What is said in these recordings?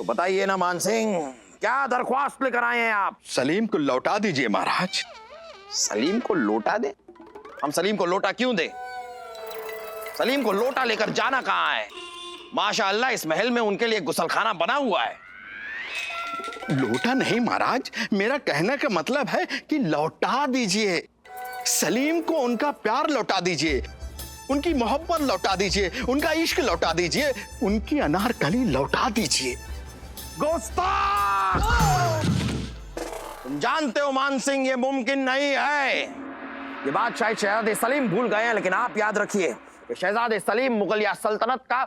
तो बताइए ना मान सिंह, क्या दरख्वास्त लेकर आए हैं आप? सलीम को लौटा दीजिए महाराज। सलीम को लौटा दे? हम सलीम को लोटा क्यों दे? सलीम को लोटा लेकर जाना कहाँ है? माशाअल्लाह इस महल में उनके लिए गुसलखाना बना हुआ है। लोटा नहीं महाराज, मेरा कहने का मतलब है कि लौटा दीजिए। सलीम को उनका प्यार लौटा दीजिए, उनकी मोहब्बत लौटा दीजिए, उनका इश्क लौटा दीजिए, उनकी अनारकली लौटा दीजिए। गुस्ताख! तुम जानते हो मान सिंह ये मुमकिन नहीं है। ये बात शायद शहजादे सलीम भूल गए हैं, लेकिन आप याद रखिए कि शहजादे सलीम मुगलिया सल्तनत का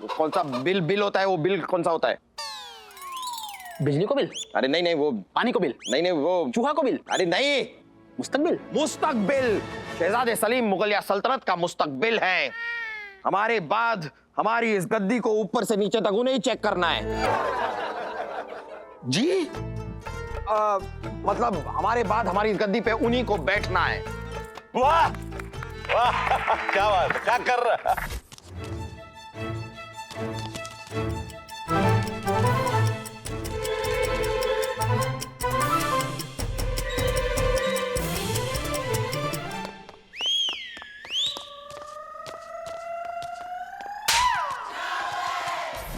कौन सा बिल होता है, वो बिल कौन सा होता है? बिजली को बिल? अरे नहीं वो पानी को बिल? नहीं वो चूहा को बिल? अरे नहीं, मुस्तकबिल। शहजादे सलीम मुगलिया सल्तनत का मुस्तकबिल है। हमारे बाद हमारी इस गद्दी को ऊपर से नीचे तक उन्हें ही चेक करना है। जी मतलब हमारे बाद हमारी इस गद्दी पे उन्हीं को बैठना है। वाह वाह, क्या बात है, क्या कर रहा है?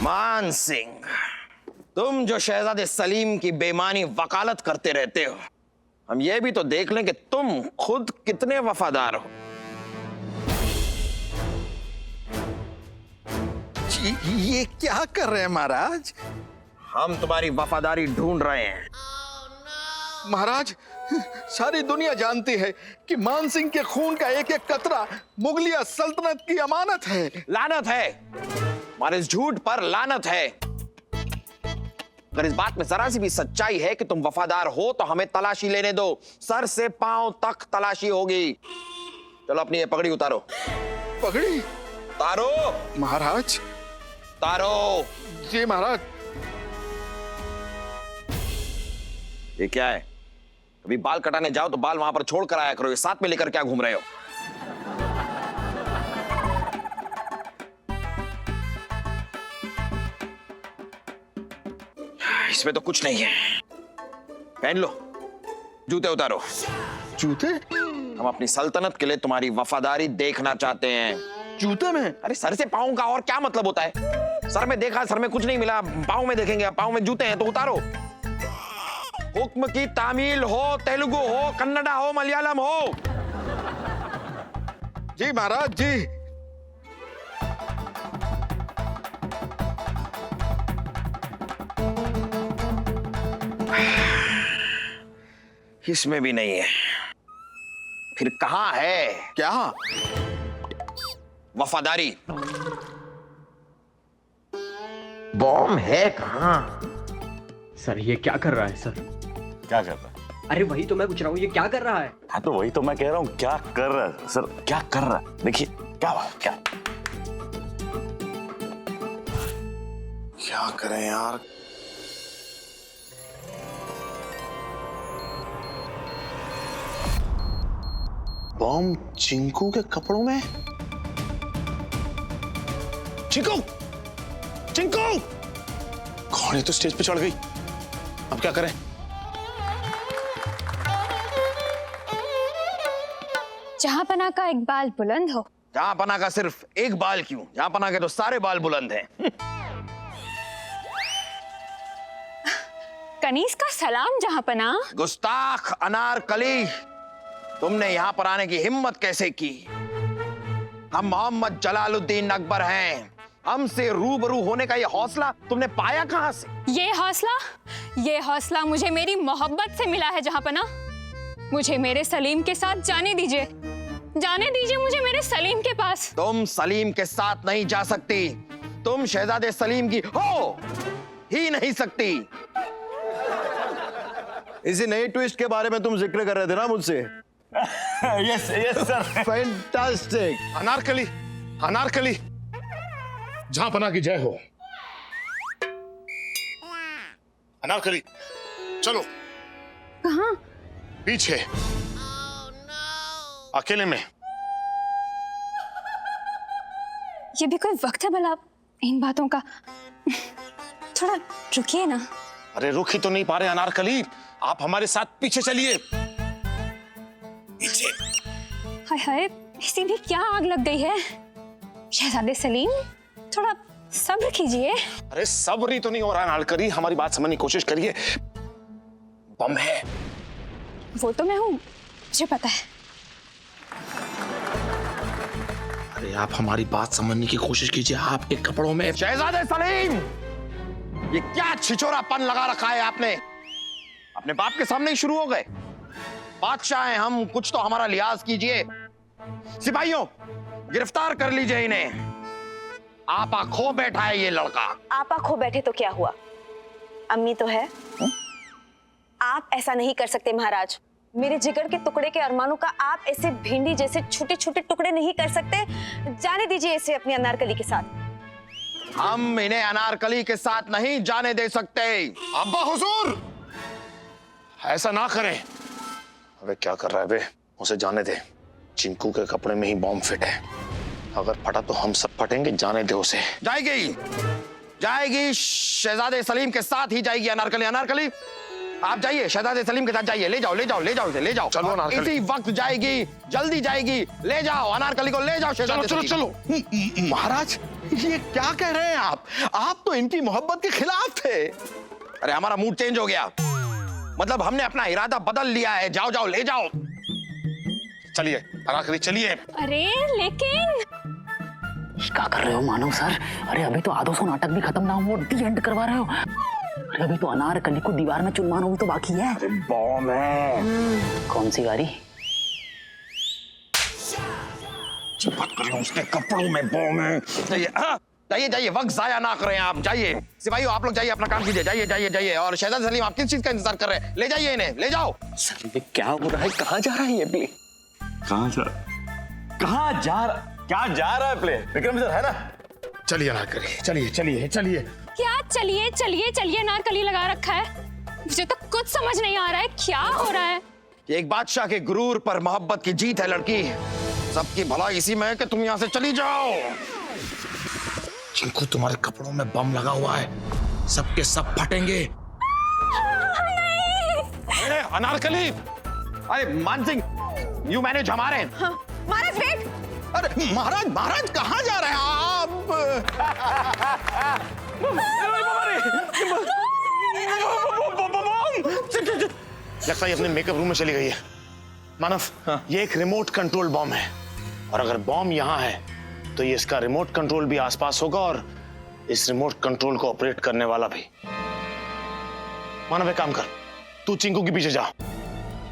मान सिंह, तुम जो शहजादे सलीम की बेईमानी वकालत करते रहते हो, हम ये भी तो देख लें कि तुम खुद कितने वफादार हो। ये क्या कर रहे हैं महाराज? हम तुम्हारी वफादारी ढूंढ रहे हैं। महाराज, सारी दुनिया जानती है कि मान सिंह के खून का एक एक कतरा मुगलिया सल्तनत की अमानत है। लानत है, हमारे इस झूठ पर लानत है। अगर इस बात में जरा सी भी सच्चाई है कि तुम वफादार हो तो हमें तलाशी लेने दो, सर से पांव तक तलाशी होगी। चलो अपनी ये पगड़ी उतारो। पगड़ी? उतारो महाराज। उतारो। जी महाराज। ये क्या है? कभी बाल कटाने जाओ तो बाल वहां पर छोड़ कर आया करो, ये साथ में लेकर क्या घूम रहे हो? इसमें तो कुछ नहीं है। पहन लो। जूते उतारो। जूते? हम अपनी सल्तनत के लिए तुम्हारी वफादारी देखना चाहते हैं। जूते में? अरे सर से पाँव का और क्या मतलब होता है? सर में देखा, सर में कुछ नहीं मिला, पाँव में देखेंगे, पाँव में जूते हैं तो उतारो। हुक्म की तामील हो, तेलुगु हो, कन्नडा हो, मलयालम हो। जी महाराज जी। इसमें भी नहीं है। फिर कहां है? क्या? वफादारी। बॉम्ब है कहां? सर ये क्या कर रहा है सर? क्या कर रहा है? अरे वही तो मैं पूछ रहा हूँ, ये क्या कर रहा है? हाँ तो वही तो मैं कह रहा हूँ, क्या कर रहा है सर? क्या कर रहा है? देखिए क्या बात, क्या करें यार? बॉम्ब चिंकू के कपड़ों में? चिंकू! चिंकू! कौन है? तो स्टेज पे चढ़ गई, अब क्या करें? जहांपना का एक बाल बुलंद हो। जहांपना का सिर्फ एक बाल क्यों, जहांपना के तो सारे बाल बुलंद हैं। कनीज का सलाम जहांपना। गुस्ताख अनारकली, तुमने यहां पर आने की हिम्मत कैसे की? हम मोहम्मद जलालुद्दीन अकबर हैं, हमसे रूबरू होने का ये हौसला तुमने पाया कहां से? ये हौसला मुझे मेरी मोहब्बत से मिला है जहांपना। मुझे मेरे सलीम के साथ जाने दीजिए मुझे मेरे सलीम के पास। तुम सलीम के साथ नहीं जा सकती, तुम शहजादे सलीम की हो ही नहीं सकती। इसी नए ट्विस्ट के बारे में तुम जिक्र कर रहे थे ना मुझसे? Yes sir. फैंटास्टिक। अनारकली, जहांपना की जय हो। अनारकली चलो। कहाँ? पीछे अकेले में। ये भी कोई वक्त है भला इन बातों का? थोड़ा रुकिए ना। अरे रुक ही तो नहीं पा रहे अनारकली, आप हमारे साथ पीछे चलिए। पीछे। हाय हाय, इसी भी क्या आग लग गई है। शहजादे सलीम, थोड़ा सब्र कीजिए। अरे सब्र ही तो नहीं हो रहा अनारकली, हमारी बात समझने की कोशिश करिए। बम है। वो तो मैं हूँ, मुझे पता है। अरे आप हमारी बात समझने की कोशिश कीजिए, आपके कपड़ों में। शहजादे सलीम, ये क्या छिछोरापन लगा रखा है आपने? अपने बाप के सामने ही शुरू हो गए। बादशाह हैं हम, कुछ तो हमारा लिहाज कीजिए। सिपाहियों, गिरफ्तार कर लीजिए इन्हें। आपा खो बैठा है ये लड़का। आपा खो बैठे तो क्या हुआ, अम्मी तो है। आप ऐसा नहीं कर सकते महाराज। मेरे जिगर के टुकड़े के अरमानों का आप ऐसे भिंडी जैसे छोटे छोटे टुकड़े नहीं कर सकते। जाने दीजिए इसे अपनी अनारकली के साथ। हम इन्हें अनारकली के साथ नहीं जाने दे सकते। अब्बा हुजूर, ऐसा ना करें। अबे क्या कर रहा है बे, उसे जाने दे। चिंकू के कपड़े में ही बॉम्ब फिट है, अगर फटा तो हम सब फटेंगे। जाने दे उसे। जाएगी, जाएगी, शहजादे सलीम के साथ ही जाएगी अनारकली। अनारकली, आप जाइए, शहजादे सलीम के साथ जाइए। ले जाओ, ले जाओ, ले जाओ, ले जाओ। चलो अनारकली। इसी वक्त जाएगी, जल्दी जाएगी। ले जाओ अनारकली को, ले जाओ शहजादे चलो चलो सलीम। चलो। महाराज, ये क्या कह रहे हैं आप तो इनकी मोहब्बत के खिलाफ थे। अरे हमारा मूड चेंज हो गया, मतलब हमने अपना इरादा बदल लिया है। जाओ जाओ, ले जाओ। चलिए अनारकली, चलिए। अरे लेकिन क्या कर रहे हो मानव सर? अरे अभी तो आधो सौ नाटक भी खत्म ना हुआ, दी एंड करवा रहे हो। अरे अभी तो अनारकली को दीवार में चुनवाना भी तो बाकी है। बॉम्ब है। कौन सी गाड़ी? बात कर रहा हूं, उसके कपड़ों में बॉम्ब है। जाइए, हाँ, जाइए जाइए, वक्त जाया ना करें आप। जाइए सिपाहियों, आप लोग जाइए, अपना काम कीजिए। जाइए जाइए जाइए। और शहजाद सलीम, आप किस चीज का इंतजार कर रहे हैं? ले जाइए इन्हें, ले जाओ। सर ये क्या हो रहा है? कहाँ जा रहा है ये प्ले? कहाँ जा रहा, क्या जा रहा है प्ले? विक्रम सर है ना? चलिए अनारकली, चलिए चलिए चलिए। क्या चलिए चलिए चलिए अनारकली लगा रखा है? मुझे तो कुछ समझ नहीं आ रहा है, क्या हो रहा है? एक बादशाह के गुरूर पर मोहब्बत की जीत है लड़की। सबकी भलाई इसी में है कि तुम यहाँ से चली जाओ। चिंकू, तुम्हारे कपड़ों में बम लगा हुआ है, सबके सब फटेंगे। अरे अनारकली, अरे मान सिंह, यू मैनेज हमारे। महाराज वेट। अरे महाराज, महाराज कहाँ जा रहे हैं आप? लगता है ये अपने मेकअप रूम में चली गई है। मानव, ये एक रिमोट कंट्रोल बॉम्ब है, और अगर बॉम्ब यहाँ है तो ये इसका रिमोट कंट्रोल भी आसपास होगा, और इस रिमोट कंट्रोल को ऑपरेट करने वाला भी। मानव एक काम कर, तू चिंकू के पीछे जा,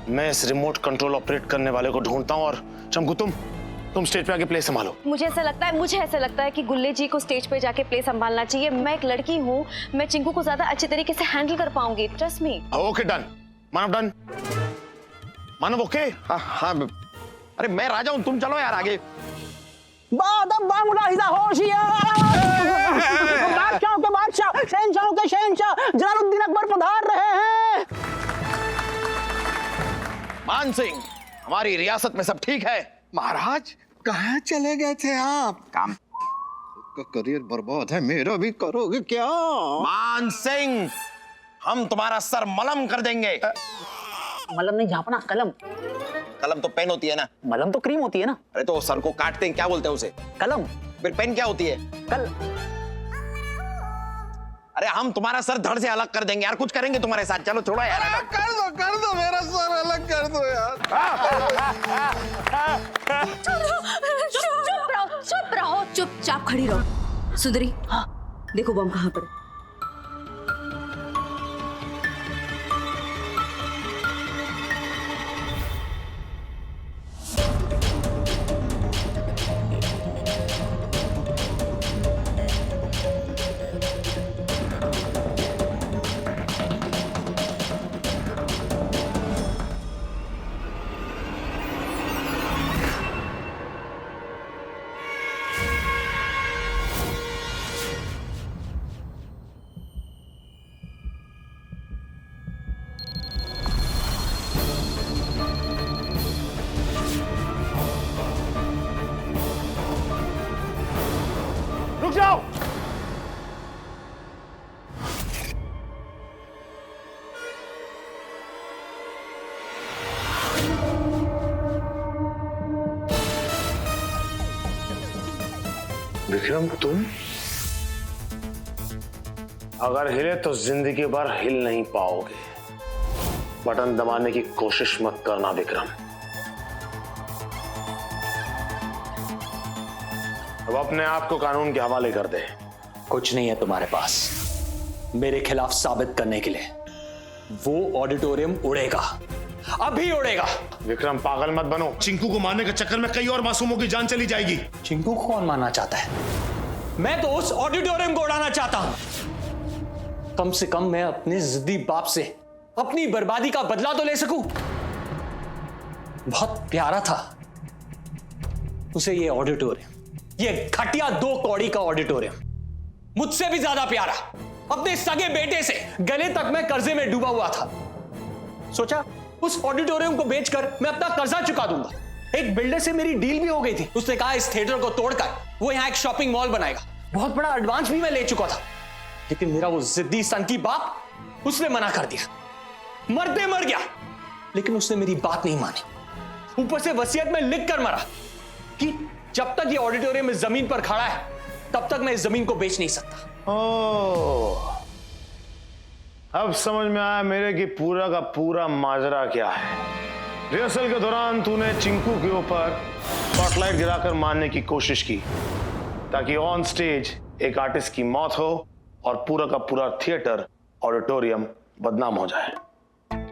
मैं इस रिमोट कंट्रोल ऑपरेट करने वाले को ढूंढता हूँ। और चमकू, तुम स्टेज पे आके प्ले संभालो। मुझे ऐसा लगता है कि गुल्ले जी को स्टेज पे जाके प्ले संभालना चाहिए। मैं एक लड़की हूँ, मैं चिंकू को ज्यादा अच्छे तरीके से हैंडल कर पाऊंगी। Trust me. Okay done. Manav done. Manav okay. हाँ हाँ, अरे मैं राजा हूँ, तुम चलो यार आगे। बादशाहों के बादशाह, शहंशाहों के शहंशाह जलालुद्दीन अकबर पधार रहे हैं। मान सिंह, हमारी रियासत में सब ठीक है? महाराज, कहाँ चले गए थे आप? काम का करियर बर्बाद है, मेरा भी करोगे क्या? मान सिंह, हम तुम्हारा सर मलम कर देंगे। मलम नहीं झापना, कलम। कलम तो पेन होती है ना। मलम तो क्रीम होती है ना। अरे तो सर को काटते हैं, क्या बोलते हैं उसे? कलम। फिर पेन क्या होती है? कल। अरे हम तुम्हारा सर धड़ से अलग कर देंगे यार, कुछ करेंगे तुम्हारे साथ। चलो छोड़ो यार। कर दो मेरा सर अलग कर दो यार। चुप रहो, चुपचाप खड़ी रहो। सुंदरी, हाँ देखो बम कहाँ पर है। विक्रम तुम अगर हिले तो जिंदगी भर हिल नहीं पाओगे। बटन दबाने की कोशिश मत करना विक्रम। अब अपने आप को कानून के हवाले कर दे। कुछ नहीं है तुम्हारे पास मेरे खिलाफ साबित करने के लिए। वो ऑडिटोरियम उड़ेगा, अभी उड़ेगा। विक्रम पागल मत बनो। चिंकू को मारने के चक्कर में कई और मासूमों की जान चली जाएगी। चिंकू को कौन मारना चाहता है? मैं तो उस ऑडिटोरियम को उड़ाना चाहता हूं। कम से कम मैं अपने जिद्दी बाप से अपनी बर्बादी का बदला तो ले सकूं। बहुत प्यारा था उसे ये ऑडिटोरियम, ये घटिया 2 कौड़ी का ऑडिटोरियम। मुझसे भी ज्यादा प्यारा। अपने सगे बेटे से गले तक मैं कर्जे में डूबा हुआ था। सोचा उस ऑडिटोरियम को बेचकर मैं अपना कर्जा चुका दूंगा। एक बिल्डर से मेरी डील भी हो गई थी। उसने कहा इस थिएटर को तोड़कर वो यहां एक शॉपिंग मॉल बनाएगा। बहुत बड़ा एडवांस भी मैं ले चुका था। लेकिन मेरा वो जिद्दी सनकी बाप, उसने मना कर दिया। मरते मर गया, लेकिन उसने मेरी बात नहीं मानी। ऊपर से वसीयत में लिख कर मरा कि जब तक ये ऑडिटोरियम इस जमीन पर खड़ा है तब तक मैं इस जमीन को बेच नहीं सकता। ओह, अब समझ में आया मेरे कि पूरा का पूरा माजरा क्या है। रिहर्सल के दौरान तूने चिंकू के ऊपर स्पॉटलाइट गिराकर मारने की कोशिश की ताकि ऑन स्टेज एक आर्टिस्ट की मौत हो और पूरा का पूरा थिएटर ऑडिटोरियम बदनाम हो जाए।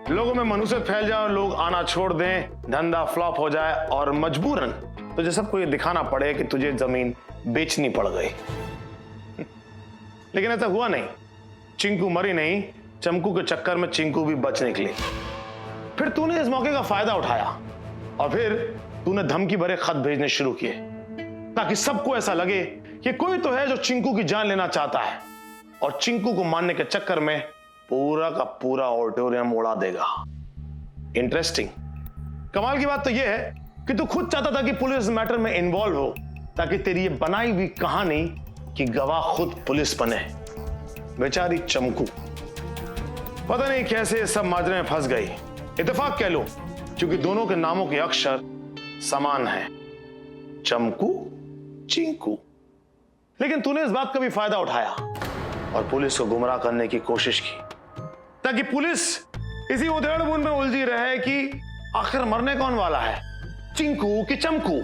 लोगों में मनुष्य फैल जाए और लोग आना छोड़ दें, धंधा फ्लॉप हो जाए और मजबूरन तुझे सबको ये दिखाना पड़े कि तुझे जमीन बेचनी पड़ गई। लेकिन ऐसा हुआ नहीं। चिंकू मरी नहीं, चमकू के चक्कर में चिंकू भी बच निकली। फिर तूने इस मौके का फायदा उठाया और फिर तूने धमकी भरे खत भेजने शुरू किए ताकि सबको ऐसा लगे कि कोई तो है जो चिंकू की जान लेना चाहता है और चिंकू को मारने के चक्कर में पूरा का पूरा ऑडिटोरियम उड़ा देगा। इंटरेस्टिंग। कमाल की बात तो यह है कि तू खुद चाहता था कि पुलिस इस मैटर में इन्वॉल्व हो ताकि तेरी ये बनाई हुई कहानी की गवाह खुद पुलिस बने। बेचारी चमकू पता नहीं कैसे सब माजरे में फंस गई। इत्तेफाक कह लो क्योंकि दोनों के नामों के अक्षर समान हैं, चमकू चिंकू। लेकिन तूने इस बात का भी फायदा उठाया और पुलिस को गुमराह करने की कोशिश की ताकि पुलिस इसी उधेड़-बुन में उलझी रहे कि आखिर मरने कौन वाला है, चिंकू कि चमकू।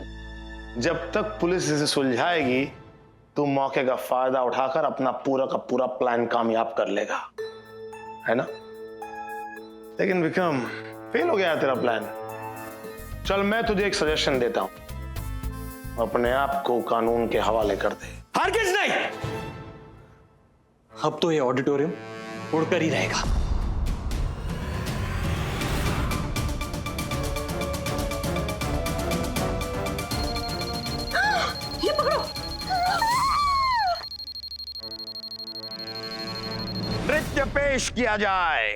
जब तक पुलिस इसे सुलझाएगी तू मौके का फायदा उठाकर अपना पूरा का पूरा प्लान कामयाब कर लेगा, है ना? लेकिन विक्रम फेल हो गया तेरा प्लान। चल मैं तुझे एक सजेशन देता हूं, अपने आप को कानून के हवाले कर दे। हरगिज नहीं। अब तो ये ऑडिटोरियम उड़कर ही रहेगा। ये पकड़ो। नृत्य पेश किया जाए।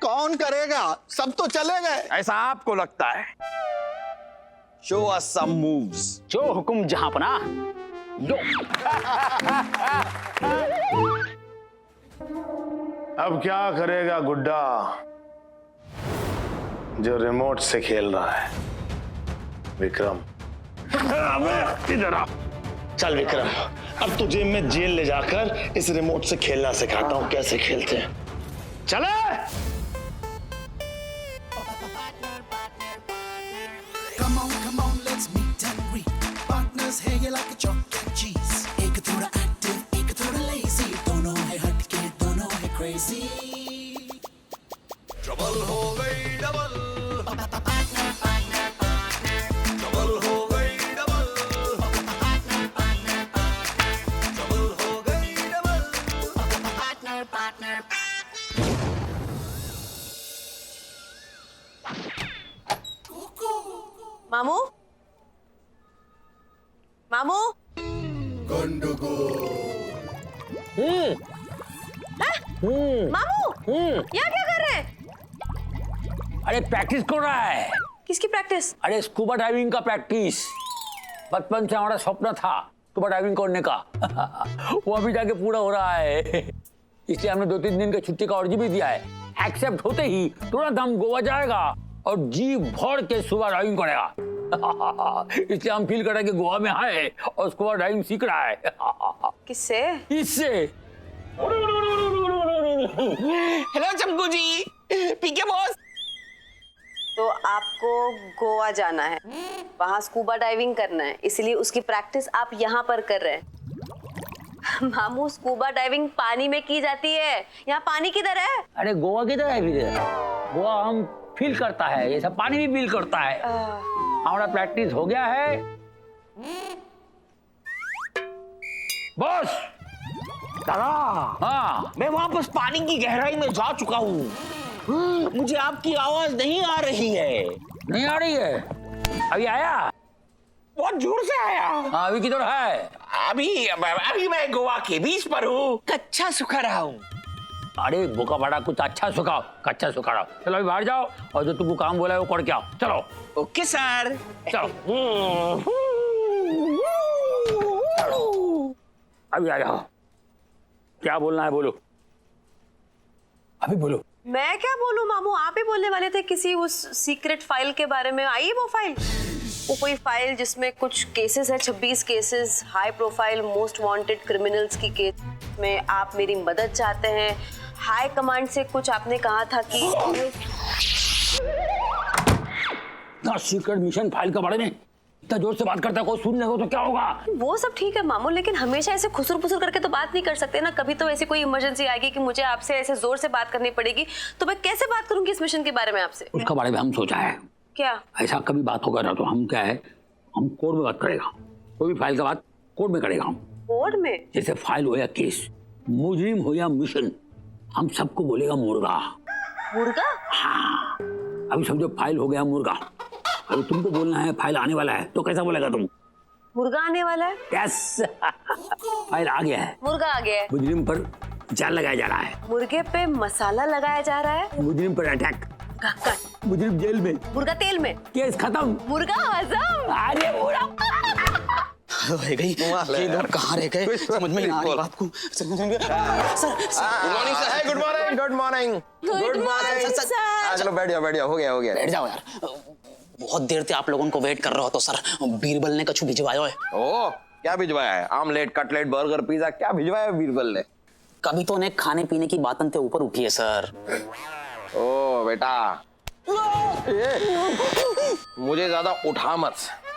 कौन करेगा? सब तो चले गए। ऐसा आपको लगता है? शो अस सम मूव्स। जो हुकुम जहांपना। लो। अब क्या करेगा गुड्डा जो रिमोट से खेल रहा है? विक्रम इधर आ। चल विक्रम, अब तुझे मैं जेल ले जाकर इस रिमोट से खेलना सिखाता हूं, कैसे खेलते हैं। चले। Come on, let's meet and greet. Partners है ये like a chalk and cheese. एक थोड़ा active, एक थोड़ा lazy. दोनों है हटके, दोनों है crazy. Trouble हो गई double. Partner, partner, partner. Trouble हो गई double. Partner, partner, partner. Trouble हो गई double. Partner, partner. मामू, मामू। मामू, यहाँ क्या कर रहे हैं? अरे प्रैक्टिस कर रहा है। किसकी प्रैक्टिस? अरे स्कूबा डाइविंग का प्रैक्टिस। बचपन से हमारा स्वप्न था स्कूबा डाइविंग करने का। वो अभी जाके पूरा हो रहा है। इसलिए हमने 2-3 दिन की छुट्टी का अर्जी भी दिया है। एक्सेप्ट होते ही तुरंत हम गोवा जाएगा और जी भर के स्कूबा डाइविंग करेगा। इसलिए हम फील कर रहे हैं कि गोवा में है और स्कूबा डाइविंग सीख रहा है। किससे? इससे। हेलो चमकू जी, पीके बॉस। तो आपको गोवा जाना है, वहां स्कूबा डाइविंग करना है, इसलिए उसकी प्रैक्टिस आप यहाँ पर कर रहे हैं। मामू, स्कूबा डाइविंग पानी में की जाती है, यहाँ पानी किधर है? अरे गोवा किधर है फिर? गोवा हम फील करता है, ये सब पानी भी फील करता है। हमारा प्रैक्टिस हो गया है बॉस। दादा, हाँ, मैं वापस पानी की गहराई में जा चुका हूँ। मुझे आपकी आवाज नहीं आ रही है। नहीं आ रही है? अभी आया? बहुत जोर से आया। हाँ, अभी किधर है? अभी मैं गोवा के बीच पर हूँ, कच्चा सुखा रहा हूँ। अरे भूखा पड़ा, कुछ अच्छा सुखाओ, कच्चा सुखा रहा। चलो अभी बाहर जाओ और जो तुमको काम बोला है वो कर के आओ। चलो। Okay sir. चलो। अभी आ जाओ। क्या बोलना है बोलो, अभी बोलो। मैं क्या बोलूं मामू, आप ही बोलने वाले थे किसी उस सीक्रेट फाइल के बारे में। आई वो फाइल, वो कोई फाइल जिसमें कुछ केसेस है, 26 cases, high profile most wanted criminals की केस में आप मेरी मदद चाहते हैं। हाई कमांड से कुछ आपने कहा था कि सीक्रेट मिशन फाइल के बारे में इतना जोर से बात करता है, कोई सुन लेगा तो क्या होगा? वो सब ठीक है मामू, लेकिन हमेशा ऐसे खुसुर पुसुर करके तो बात नहीं कर सकते ना। कभी तो ऐसी कोई इमरजेंसी आएगी कि मुझे आपसे ऐसे जोर से बात करनी पड़ेगी, तो मैं कैसे बात करूंगी इस मिशन के बारे में आपसे? उसका बारे में हम सोचा है। क्या? ऐसा कभी बात होगा ना तो हम क्या है, हम कोर्ट में बात करेगा। कोई भी फाइल का बात कोर्ट में करेगा हम। कोर्ट में? जैसे फाइल हो या केस, मुजरिम हो या मिशन, हम सबको बोलेगा मुर्गा। मुर्गा? हाँ, अभी समझो फाइल हो गया मुर्गा, अभी तुमको बोलना है फाइल आने वाला है, तो कैसा बोलेगा तुम? मुर्गा आने वाला है? यस। फाइल आ गया है, मुर्गा आ गया है। मुजरिम पर जाल लगाया जा रहा है, मुर्गे पे मसाला लगाया जा रहा है। मुजरिम पर अटैक, मुजरिम जेल में, मुर्गा तेल में, केस खत्म, मुर्गा हजम। अरे पूरा रह गई, ये लोग कहाँ रह गए, समझ में नहीं आ रही बात को। Sir, good morning sir. Good morning, good morning, good morning sir. चलो बैठ जाओ, बैठ जाओ, हो गया, हो गया। बैठ जाओ यार, बहुत देर से आप लोगों को वेट कर रहा हो। तो सर, बीरबल ने कछु भिजवाया है। ओ, क्या भिजवाया है? आमलेट, कटलेट, बर्गर, पिज्जा, क्या भिजवाया है बीरबल ने? कभी तो उन्हें खाने पीने की बातन से ऊपर उठी है सर। ओ बेटा, मुझे ज्यादा उठा मत।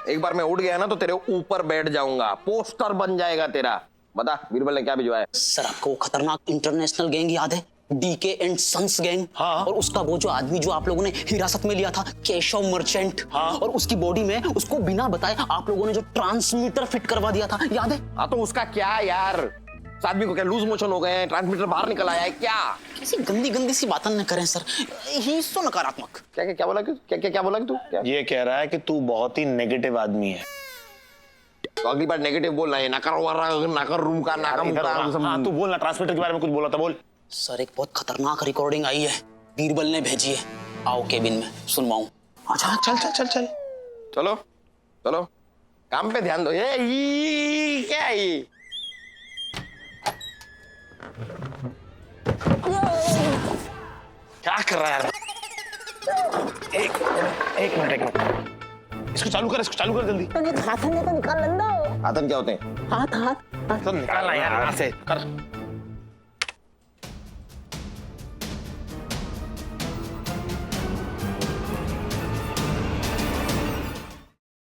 एक बार मैं उठ गया ना तो तेरे ऊपर बैठ जाऊंगा, पोस्टर बन जाएगा तेरा। बता बीरबल ने क्या भिजवाया? सर, आपको वो खतरनाक इंटरनेशनल गैंग याद है, डीके एंड सन्स गैंग? हाँ। और उसका वो जो आदमी जो आप लोगों ने हिरासत में लिया था, केशव मर्चेंट। हाँ। और उसकी बॉडी में उसको बिना बताए आप लोगों ने जो ट्रांसमीटर फिट करवा दिया था, याद है? हाँ, तो उसका क्या यार? उस आदमी को क्या लूज मोशन हो गए हैं, ट्रांसमीटर बाहर निकल आया है क्या? कैसी गंदी गंदी सी बातें न करें सर, ही सो नकारात्मक। क्या क्या क्या बोला कि क्या क्या क्या बोला कि तू क्या? ये कह रहा है कि तू बहुत ही नेगेटिव आदमी है। तो अगली बार नेगेटिव बोलना है, नाकर रूम का नाका। हाँ, तू बोलना, ट्रांसमीटर के बारे में कुछ बोला था, बोल। सर, एक बहुत खतरनाक रिकॉर्डिंग आई है, बीरबल ने भेजी है। आओ केबिन में सुनवाऊं। अच्छा, चल चल चल चल। चलो चलो, काम पे ध्यान दो। ये क्या है ये? क्या कर रहा है यार? एक मिनट, इसको चालू कर, इसको चालू कर जल्दी। हाथन क्या होते हैं? तो निकालना यार यहाँ से, कर।